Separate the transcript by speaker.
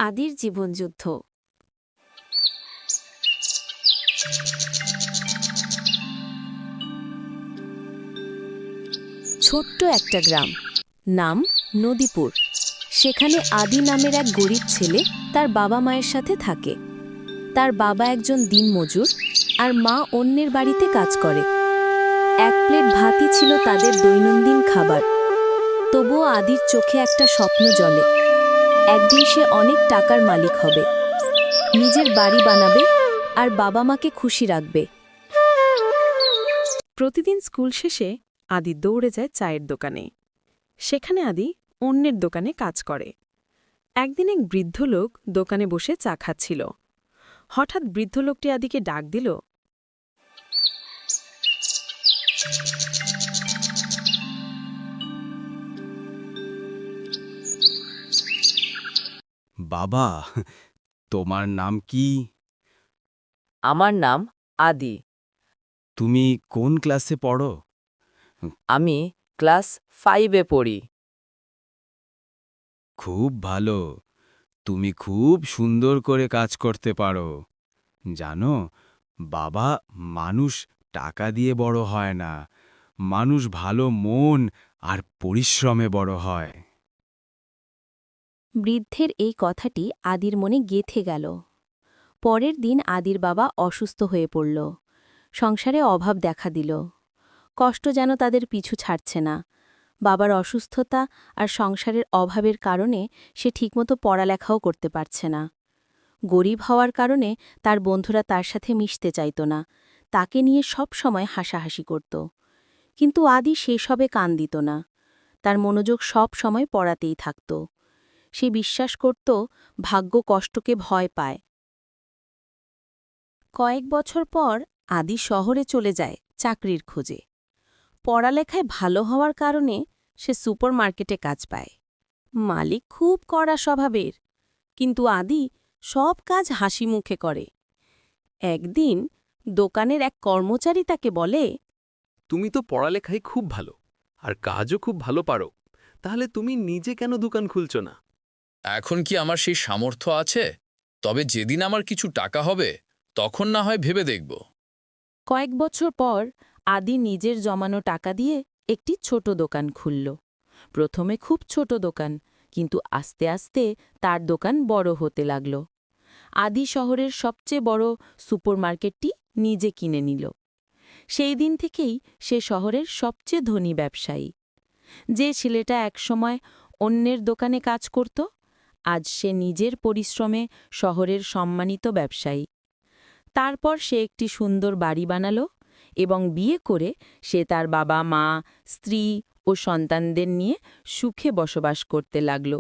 Speaker 1: আদির জীবনযুদ্ধ। ছোট্ট একটা গ্রাম, নাম নদীপুর। সেখানে আদি নামের এক গরিব ছেলে তার বাবা মায়ের সাথে থাকে। তার বাবা একজন দিনমজুর আর মা অন্যের বাড়িতে কাজ করে। এক প্লেট ভাতই ছিল তাদের দৈনন্দিন খাবার। তবুও আদির চোখে একটা স্বপ্ন জ্বলে। একদিন সে অনেক টাকার মালিক হবে, নিজের বাড়ি বানাবে আর বাবা মাকে খুশি রাখবে।
Speaker 2: প্রতিদিন স্কুল শেষে আদি দৌড়ে যায় চায়ের দোকানে। সেখানে আদি অন্যের দোকানে কাজ করে। একদিন এক বৃদ্ধ লোক দোকানে বসে চা খাচ্ছিল। হঠাৎ বৃদ্ধ লোকটি আদিকে ডাক দিল।
Speaker 3: বাবা, তোমার নাম কি?
Speaker 4: আমার নাম আদি।
Speaker 3: তুমি কোন ক্লাসে পড়ো?
Speaker 4: আমি ক্লাস 5-এ পড়ি।
Speaker 3: খুব ভালো। তুমি খুব সুন্দর করে কাজ করতে পারো। জানো, বাবা, মানুষ টাকা দিয়ে বড় হয় না, মানুষ ভালো মন আর পরিশ্রমে বড় হয়।
Speaker 1: বৃদ্ধের এই কথাটি আদির মনে গেঁথে গেল। পরের দিন আদির বাবা অসুস্থ হয়ে পড়ল। সংসারে অভাব দেখা দিল। কষ্ট যেন তাদের পিছু ছাড়ছে না। বাবার অসুস্থতা আর সংসারের অভাবের কারণে সে ঠিকমতো পড়ালেখাও করতে পারছে না। গরিব হওয়ার কারণে তার বন্ধুরা তার সাথে মিশতে চাইত না, তাকে নিয়ে সব সময় হাসাহাসি করত। কিন্তু আদি সেসবে কান দিত না। তার মনোযোগ সব সময় পড়াতেই থাকত। সে বিশ্বাস করত ভাগ্য কষ্টকে ভয় পায়। কয়েক বছর পর আদি শহরে চলে যায় চাকরির খোঁজে। পড়ালেখায় ভালো হওয়ার কারণে সে সুপারমার্কেটে কাজ পায়। মালিক খুব কড়া স্বভাবের, কিন্তু আদি সব কাজ হাসি মুখে করে। একদিন দোকানের এক কর্মচারী তাকে বলে,
Speaker 5: তুমি তো পড়ালেখায় খুব ভালো আর কাজও খুব ভালো পারো, তাহলে তুমি নিজে কেন দোকান খুলছ না?
Speaker 6: এখন কি আমার সেই সামর্থ্য আছে? তবে যেদিন আমার কিছু টাকা হবে তখন না হয় ভেবে দেখব।
Speaker 1: কয়েক বছর পর আদি নিজের জমানো টাকা দিয়ে একটি ছোট দোকান খুলল। প্রথমে খুব ছোট দোকান, কিন্তু আস্তে আস্তে তার দোকান বড় হতে লাগল। আদি শহরের সবচেয়ে বড় সুপারমার্কেটটি নিজে কিনে নিল। সেই দিন থেকেই সে শহরের সবচেয়ে ধনী ব্যবসায়ী। যে ছেলেটা একসময় অন্যের দোকানে কাজ করত, আজ সে নিজের পরিশ্রমে শহরের সম্মানিত ব্যবসায়ী। তারপর সে একটি সুন্দর বাড়ি বানালো এবং বিয়ে করে সে তার বাবা মা, স্ত্রী ও সন্তানদের নিয়ে সুখে বসবাস করতে লাগল।